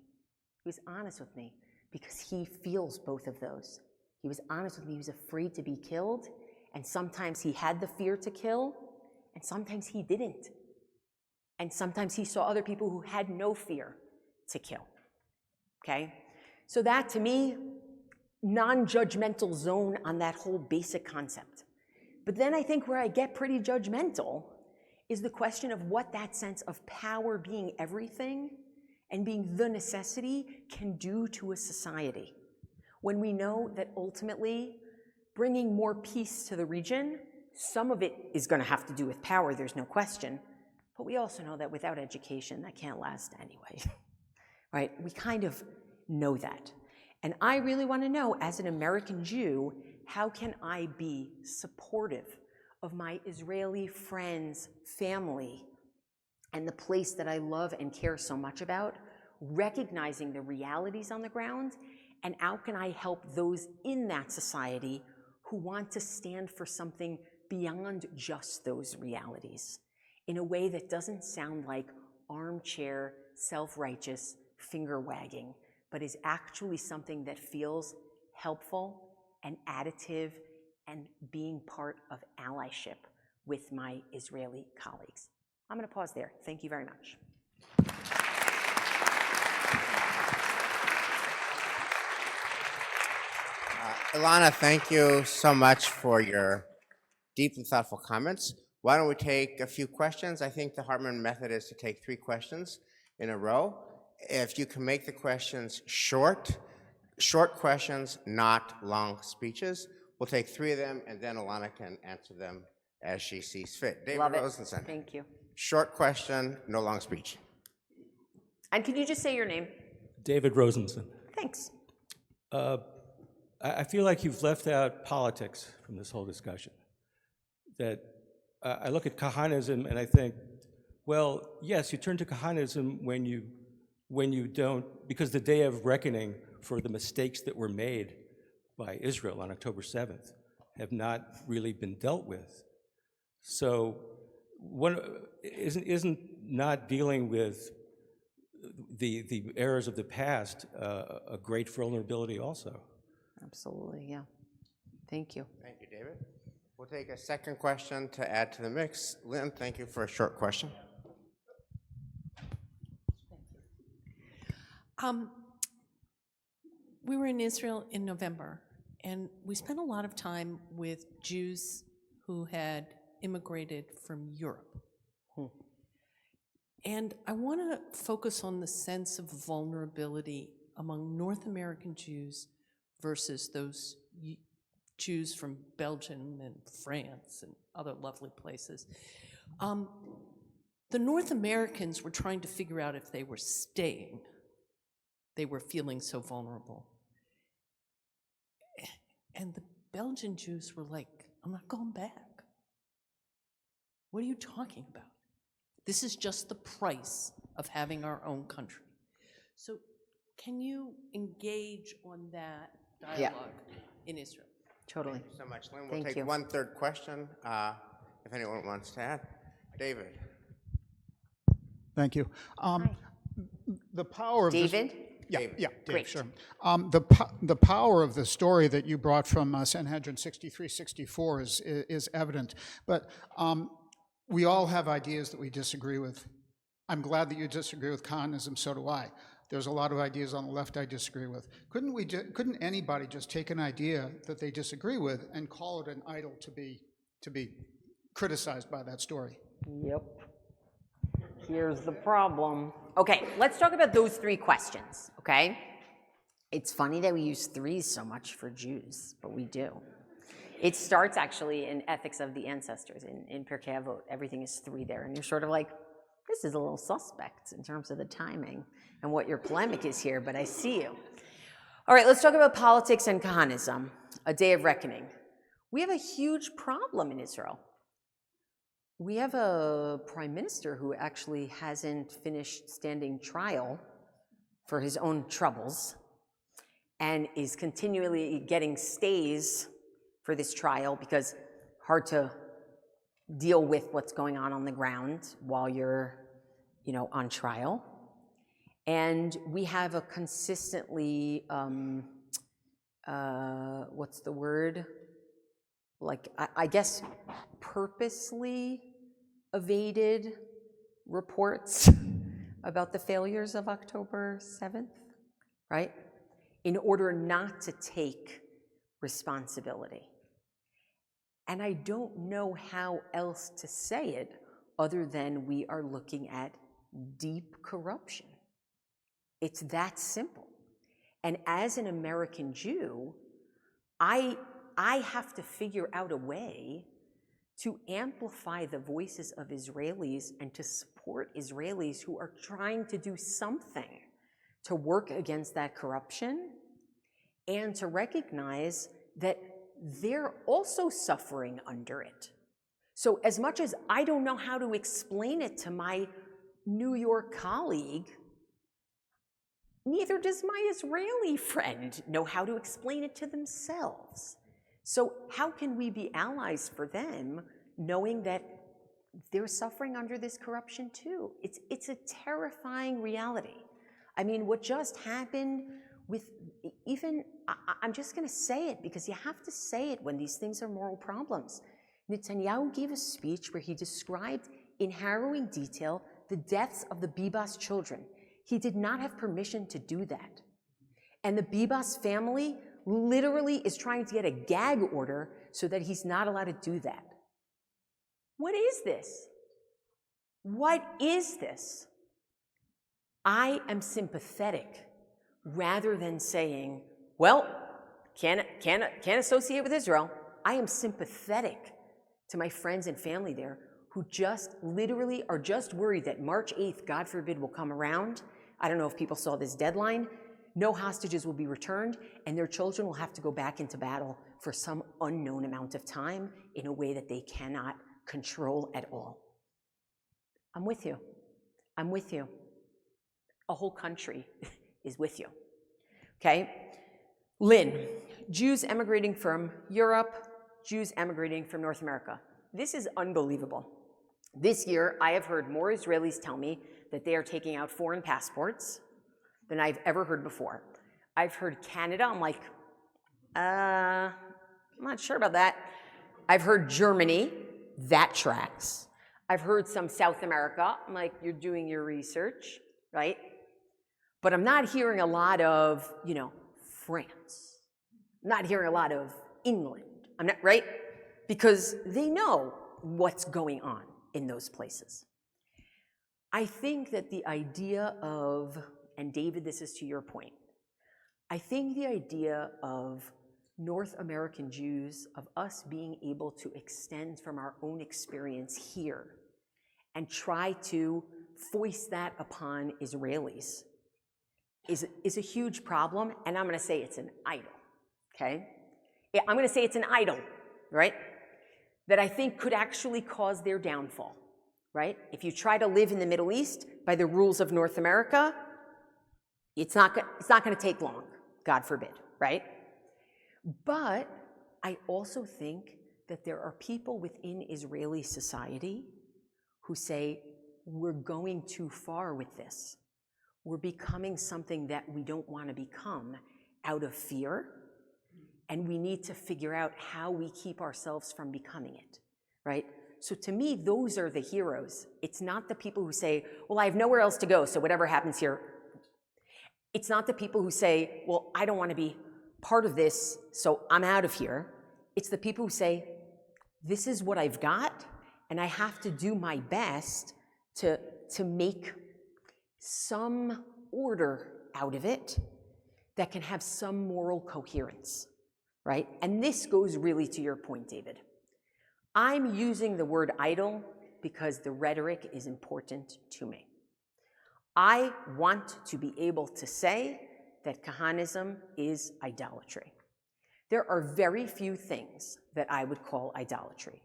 He was honest with me because he feels both of those. He was honest with me. He was afraid to be killed, and sometimes he had the fear to kill, and sometimes he didn't. And sometimes he saw other people who had no fear to kill, okay? So that, to me, non-judgmental zone on that whole basic concept. But then I think where I get pretty judgmental is the question of what that sense of power being everything and being the necessity can do to a society. When we know that ultimately bringing more peace to the region, some of it is going to have to do with power, there's no question, but we also know that without education, that can't last anyway, right? We kind of know that. And I really want to know, as an American Jew, how can I be supportive of my Israeli friends, family, and the place that I love and care so much about, recognizing the realities on the ground, and how can I help those in that society who want to stand for something beyond just those realities, in a way that doesn't sound like armchair, self-righteous finger-wagging, but is actually something that feels helpful and additive and being part of allyship with my Israeli colleagues. I'm going to pause there. Thank you very much. Elana, thank you so much for your deeply thoughtful comments. Why don't we take a few questions? I think the Hartman method is to take 3 questions in a row. If you can make the questions short questions, not long speeches. We'll take 3 of them, and then Elana can answer them as she sees fit. David Rosenson. Thank you. Short question, no long speech. And can you just say your name? David Rosenson. Thanks. I feel like you've left out politics from this whole discussion. That I look at Kahanism and I think, well, yes, you turn to Kahanism when you don't, because the day of reckoning for the mistakes that were made by Israel on October 7th have not really been dealt with. So isn't not dealing with the errors of the past a great vulnerability also? Absolutely, yeah. Thank you. Thank you, David. We'll take a second question to add to the mix. Lynn, thank you for a short question. We were in Israel in November, and we spent a lot of time with Jews who had immigrated from Europe. And I want to focus on the sense of vulnerability among North American Jews versus those Jews from Belgium and France and other lovely places. The North Americans were trying to figure out if they were staying. They were feeling so vulnerable. And the Belgian Jews were like, I'm not going back. What are you talking about? This is just the price of having our own country. So can you engage on that dialogue in Israel? Totally. Thank you so much, Lynn. We'll Thank take you. one third question, if anyone wants to add. David. Thank you. The power of David? Dave, Great. sure. The power of the story that you brought from Sanhedrin 63-64 is evident, but we all have ideas that we disagree with. I'm glad that you disagree with communism, so do I. There's a lot of ideas on the left I disagree with. Couldn't anybody just take an idea that they disagree with and call it an idol to be criticized by that story? Yep. Here's the problem. Okay, let's talk about those 3 questions, okay? It's funny that we use 3s so much for Jews, but we do. It starts actually in Ethics of the Ancestors, in Pirkei Avot. Everything is 3 there, and you're sort of like, this is a little suspect in terms of the timing and what your polemic is here, but I see you. All right, let's talk about politics and Kahanism, a day of reckoning. We have a huge problem in Israel. We have a prime minister who actually hasn't finished standing trial for his own troubles and is continually getting stays for this trial because hard to deal with what's going on the ground while you're, on trial. And we have a consistently, what's the word? Like, I guess purposely evaded reports about the failures of October 7th, right? In order not to take responsibility. And I don't know how else to say it other than we are looking at deep corruption. It's that simple. And as an American Jew, I have to figure out a way to amplify the voices of Israelis and to support Israelis who are trying to do something to work against that corruption, and to recognize that they're also suffering under it. So as much as I don't know how to explain it to my New York colleague, neither does my Israeli friend know how to explain it to themselves. So how can we be allies for them, knowing that they're suffering under this corruption too? It's a terrifying reality. I mean, what just happened with I'm just gonna say it because you have to say it when these things are moral problems. Netanyahu gave a speech where he described in harrowing detail the deaths of the Bibas children. He did not have permission to do that. And the Bibas family literally is trying to get a gag order so that he's not allowed to do that. What is this? What is this? I am sympathetic rather than saying, well, can't associate with Israel. I am sympathetic to my friends and family there who just literally are just worried that March 8th, God forbid, will come around. I don't know if people saw this deadline. No hostages will be returned, and their children will have to go back into battle for some unknown amount of time in a way that they cannot control at all. I'm with you. I'm with you. A whole country is with you. Okay? Lynn, Jews emigrating from Europe, Jews emigrating from North America. This is unbelievable. This year, I have heard more Israelis tell me that they are taking out foreign passports than I've ever heard before. I've heard Canada, I'm like, I'm not sure about that. I've heard Germany, that tracks. I've heard some South America, I'm like, you're doing your research, right? But I'm not hearing a lot of, France. I'm not hearing a lot of England, I'm not, right? Because they know what's going on in those places. I think that the idea of, and David, this is to your point, I think the idea of North American Jews, of us being able to extend from our own experience here and try to foist that upon Israelis is a huge problem, and I'm gonna say it's an idol, okay? Yeah, I'm gonna say it's an idol, right? That I think could actually cause their downfall, right? If you try to live in the Middle East by the rules of North America, it's not gonna take long, God forbid, right? But I also think that there are people within Israeli society who say, we're going too far with this. We're becoming something that we don't want to become out of fear, and we need to figure out how we keep ourselves from becoming it, right? So to me, those are the heroes. It's not the people who say, well, I have nowhere else to go, so whatever happens here. It's not the people who say, well, I don't want to be part of this, so I'm out of here. It's the people who say, this is what I've got, and I have to do my best to make some order out of it that can have some moral coherence, right? And this goes really to your point, David. I'm using the word idol because the rhetoric is important to me. I want to be able to say that Kahanism is idolatry. There are very few things that I would call idolatry.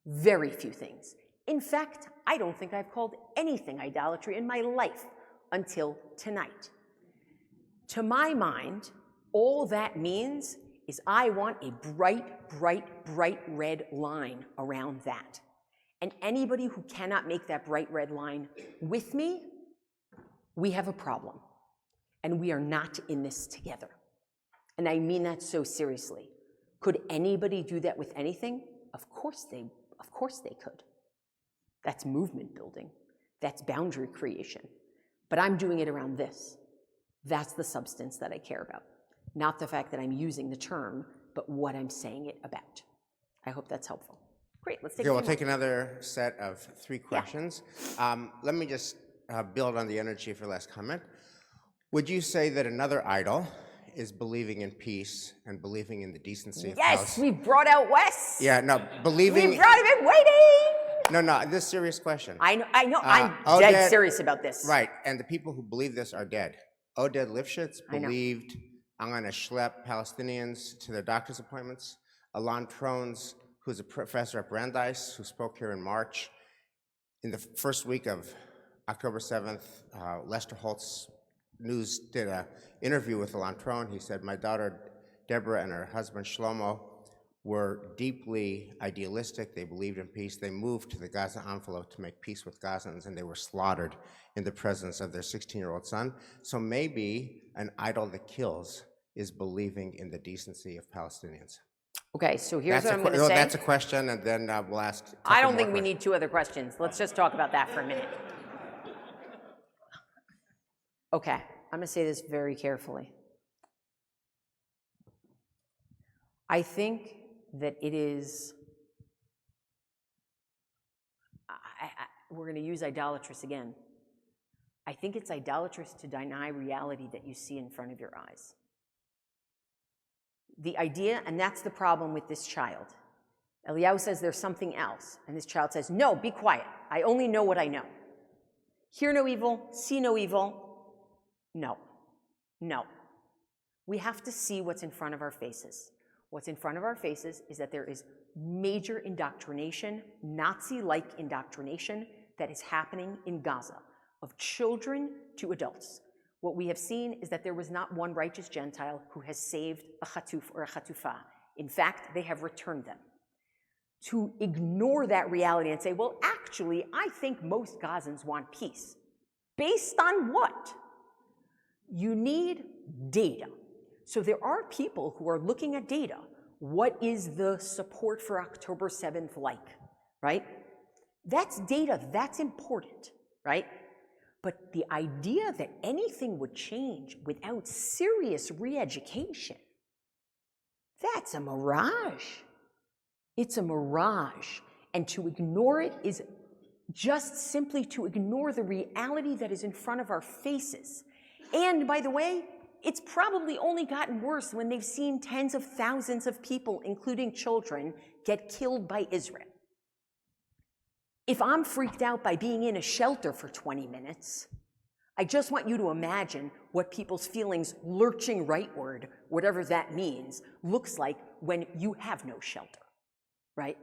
Very few things. In fact, I don't think I've called anything idolatry in my life until tonight. To my mind, all that means is I want a bright, bright, bright red line around that. And anybody who cannot make that bright red line with me, we have a problem. And we are not in this together. And I mean that so seriously. Could anybody do that with anything? Of course they could. That's movement building. That's boundary creation. But I'm doing it around this. That's the substance that I care about. Not the fact that I'm using the term, but what I'm saying it about. I hope that's helpful. Great, let's take Okay, a we'll few take another set of 3 questions. Let me just build on the energy for last comment. Would you say that another idol is believing in peace and believing in the decency of Yes, we brought out Wes. Yeah, no, believing. We brought him in waiting. No, this is a serious question. I know, I'm Oded- dead serious about this. Right, and the people who believe this are dead. Oded Lifshitz I know. believed I'm going to schlep Palestinians to their doctor's appointments. Alon Trones, who's a professor at Brandeis, who spoke here in March. In the first week of October 7th, Lester Holtz News did an interview with Alon Tron. He said, my daughter Deborah and her husband Shlomo were deeply idealistic. They believed in peace. They moved to the Gaza envelope to make peace with Gazans, and they were slaughtered in the presence of their 16-year-old son. So maybe an idol that kills is believing in the decency of Palestinians. Okay, so here's what I'm going to say. That's a question, and then we'll ask. I don't think we need 2 other questions. Let's just talk about that for a minute. Okay, I'm going to say this very carefully. I think that it is, we're going to use idolatrous again. I think it's idolatrous to deny reality that you see in front of your eyes. The idea, and that's the problem with this child. Eliyahu says there's something else, and this child says, no, be quiet. I only know what I know. Hear no evil, see no evil. No, no. We have to see what's in front of our faces. What's in front of our faces is that there is major indoctrination, Nazi-like indoctrination, that is happening in Gaza, of children to adults. What we have seen is that there was not one righteous Gentile who has saved a chatuf or a chatufah. In fact, they have returned them. To ignore that reality and say, well, actually, I think most Gazans want peace. Based on what? You need data. So there are people who are looking at data. What is the support for October 7th like, right? That's data, that's important, right? But the idea that anything would change without serious re-education, that's a mirage. It's a mirage. And to ignore it is just simply to ignore the reality that is in front of our faces. And by the way, it's probably only gotten worse when they've seen tens of thousands of people, including children, get killed by Israel. If I'm freaked out by being in a shelter for 20 minutes, I just want you to imagine what people's feelings lurching rightward, whatever that means, looks like when you have no shelter, right?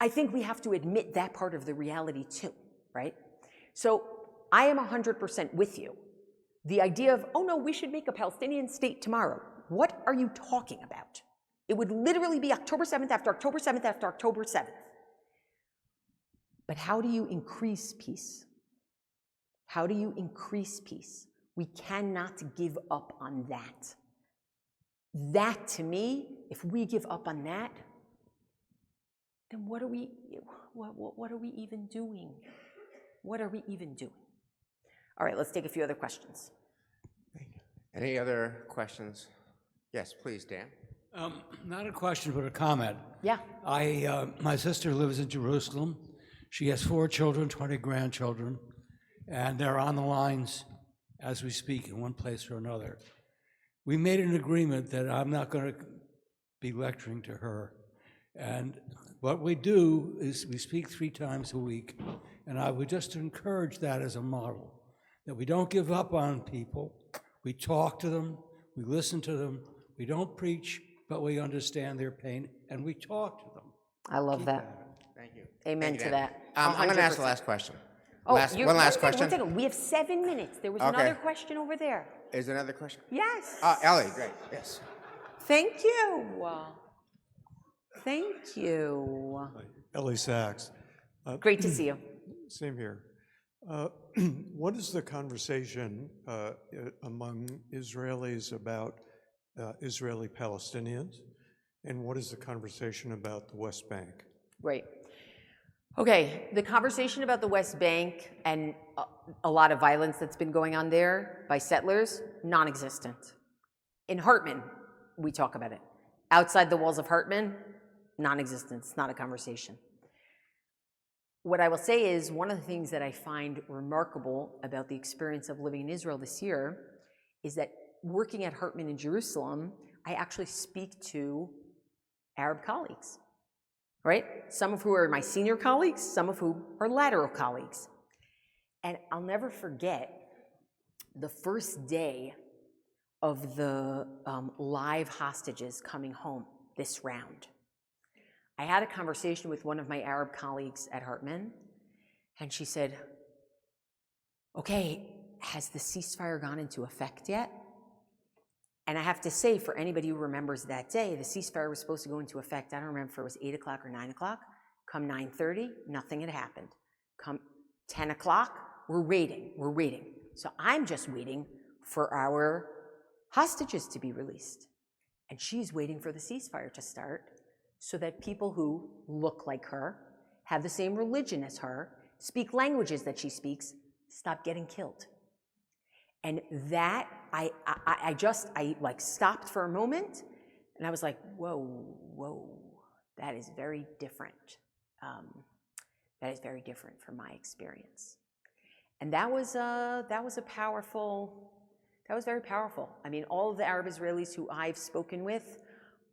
I think we have to admit that part of the reality too, right? So I am 100% with you. The idea of, oh no, we should make a Palestinian state tomorrow. What are you talking about? It would literally be October 7th after October 7th after October 7th. But how do you increase peace? How do you increase peace? We cannot give up on that. That, to me, if we give up on that, then what are we even doing? What are we even doing? All right, let's take a few other questions. Thank you. Any other questions? Yes, please, Dan. Not a question, but a comment. Yeah. My sister lives in Jerusalem. She has 4 children, 20 grandchildren, and they're on the lines as we speak in one place or another. We made an agreement that I'm not going to be lecturing to her. And what we do is we speak 3 times a week, and I would just encourage that as a model, that we don't give up on people. We talk to them, we listen to them, we don't preach, but we understand their pain, and we talk to them. I love that. Thank you. Amen Thank you, to Dan. that. I'm going to ask the 100%. last question. Oh, One last question. One second. We have 7 minutes. There was Okay. another question over there. Is there another question? Yes. Ellie, great. Yes. Thank you. Thank you. Ellie Sachs. Great to see you. Same here. What is the conversation among Israelis about Israeli Palestinians, and what is the conversation about the West Bank? Great. Okay, the conversation about the West Bank and a lot of violence that's been going on there by settlers, non-existent. In Hartman, we talk about it. Outside the walls of Hartman, non-existent. It's not a conversation. what I will say is one of the things that I find remarkable about the experience of living in Israel this year is that working at Hartman in Jerusalem, I actually speak to Arab colleagues, right? Some of who are my senior colleagues, some of who are lateral colleagues. And I'll never forget the first day of the live hostages coming home this round. I had a conversation with one of my Arab colleagues at Hartman, and she said, okay, has the ceasefire gone into effect yet? And I have to say, for anybody who remembers that day, the ceasefire was supposed to go into effect, I don't remember if it was 8 o'clock or 9 o'clock. Come 9:30, nothing had happened. Come 10 o'clock, we're waiting. So I'm just waiting for our hostages to be released. And she's waiting for the ceasefire to start so that people who look like her, have the same religion as her, speak languages that she speaks, stop getting killed. And that, I like stopped for a moment, and I was like, whoa, that is very different. That is very different from my experience. And that was very powerful. I mean, all of the Arab Israelis who I've spoken with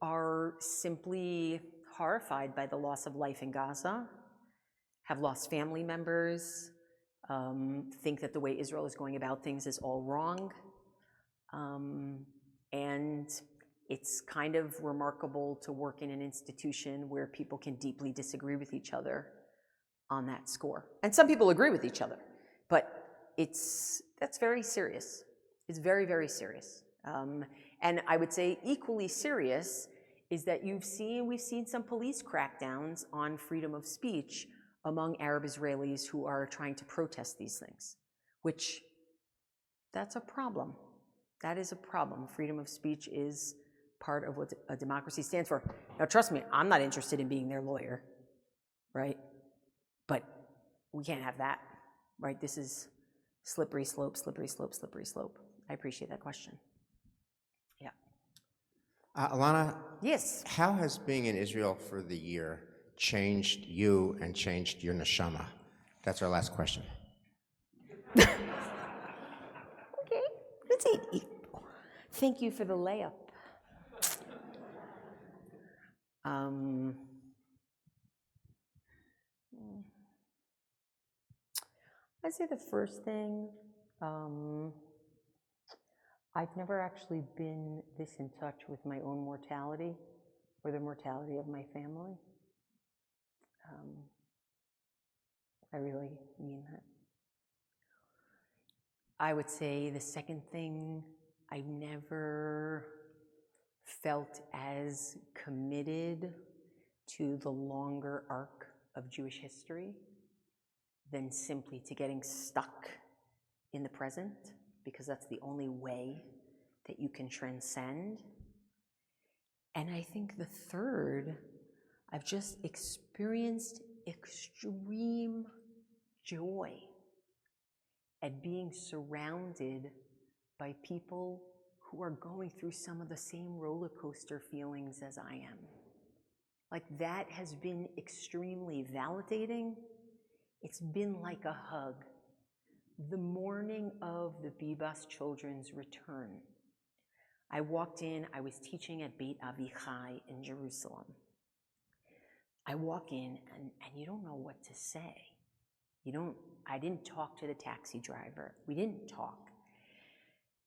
are simply horrified by the loss of life in Gaza, have lost family members, think that the way Israel is going about things is all wrong. And it's kind of remarkable to work in an institution where people can deeply disagree with each other on that score. And some people agree with each other, but that's very serious. It's very, very serious. And I would say equally serious is that we've seen some police crackdowns on freedom of speech among Arab Israelis who are trying to protest these things, which that's a problem. That is a problem. Freedom of speech is part of what a democracy stands for. Now, trust me, I'm not interested in being their lawyer, right? But we can't have that, right? This is slippery slope, slippery slope, slippery slope. I appreciate that question. Yeah. Elana, yes. How has being in Israel for the year changed you and changed your neshama? That's our last question. Okay, let's eat. Thank you for the layup. I'd say the first thing, I've never actually been this in touch with my own mortality or the mortality of my family. I really mean that. I would say the second thing, I've never felt as committed to the longer arc of Jewish history than simply to getting stuck in the present, because that's the only way that you can transcend. And I think the third, I've just experienced extreme joy at being surrounded by people who are going through some of the same roller coaster feelings as I am. Like, that has been extremely validating. It's been like a hug. The morning of the Bibas children's return, I walked in, I was teaching at Beit Avichai in Jerusalem. I walk in and you don't know what to say. I didn't talk to the taxi driver. We didn't talk.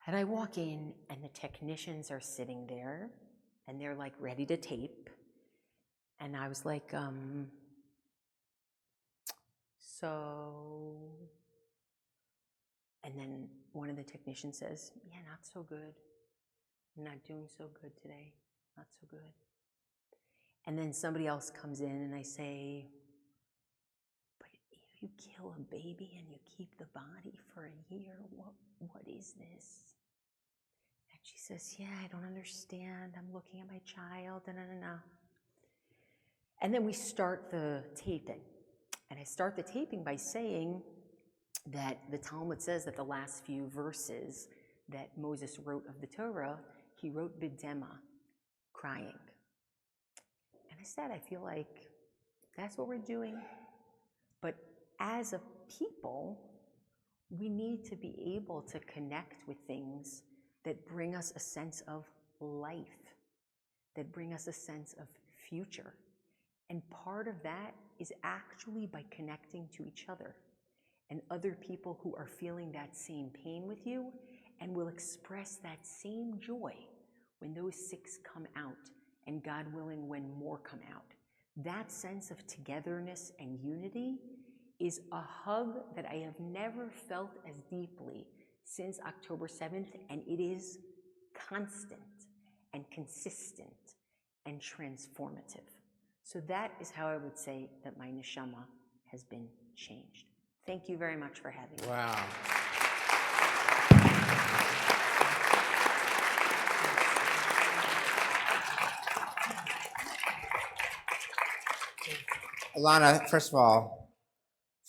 And I walk in and the technicians are sitting there and they're like ready to tape. And I was like, so, and then one of the technicians says, yeah, not so good. I'm not doing so good today, not so good. And then somebody else comes in and I say, but if you kill a baby and you keep the body for a year, what is this? And she says, yeah, I don't understand. I'm looking at my child, And then we start the taping. And I start the taping by saying that the Talmud says that the last few verses that Moses wrote of the Torah, he wrote b'dema, crying. And I said, I feel like that's what we're doing. But as a people, we need to be able to connect with things that bring us a sense of life, that bring us a sense of future. And part of that is actually by connecting to each other and other people who are feeling that same pain with you and will express that same joy when those 6 come out, and God willing, when more come out. That sense of togetherness and unity is a hug that I have never felt as deeply since October 7th, and it is constant and consistent and transformative. So that is how I would say that my neshama has been changed. Thank you very much for having me. Wow. Elana, first of all,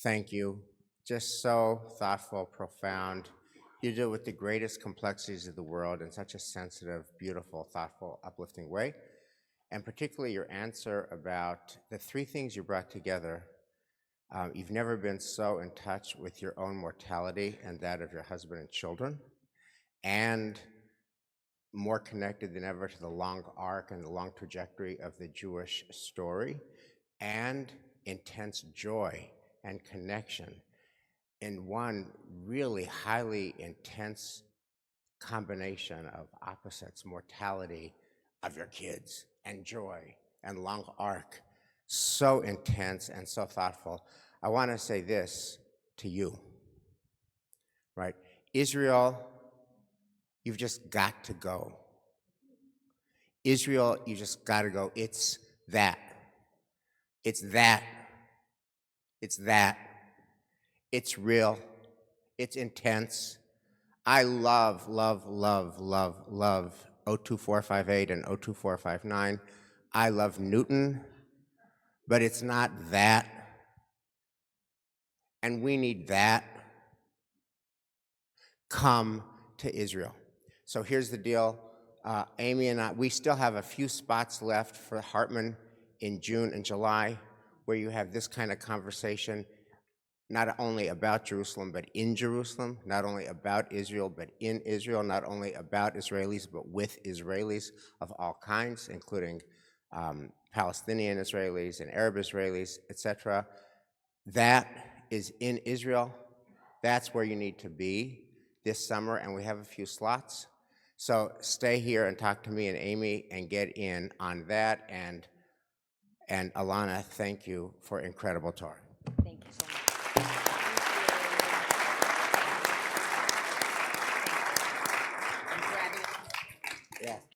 thank you. Just so thoughtful, profound. You do it with the greatest complexities of the world in such a sensitive, beautiful, thoughtful, uplifting way. And particularly your answer about the 3 things you brought together. You've never been so in touch with your own mortality and that of your husband and children, and more connected than ever to the long arc and the long trajectory of the Jewish story, and intense joy and connection in one really highly intense combination of opposites, mortality of your kids and joy and long arc. So intense and so thoughtful. I want to say this to you, right? Israel, you've just got to go. Israel, you just got to go. It's that. It's that. It's that. It's real. It's intense. I love, love, love, love, love 02458 and 02459. I love Newton, but it's not that. And we need that. Come to Israel. So here's the deal. Amy and I, we still have a few spots left for Hartman in June and July, where you have this kind of conversation, not only about Jerusalem, but in Jerusalem, not only about Israel, but in Israel, not only about Israelis, but with Israelis of all kinds, including Palestinian Israelis and Arab Israelis, etc. That is in Israel. That's where you need to be this summer, and we have a few slots. So stay here and talk to me and Amy and get in on that. And Elana, thank you for incredible Torah. Thank you so much. Yeah.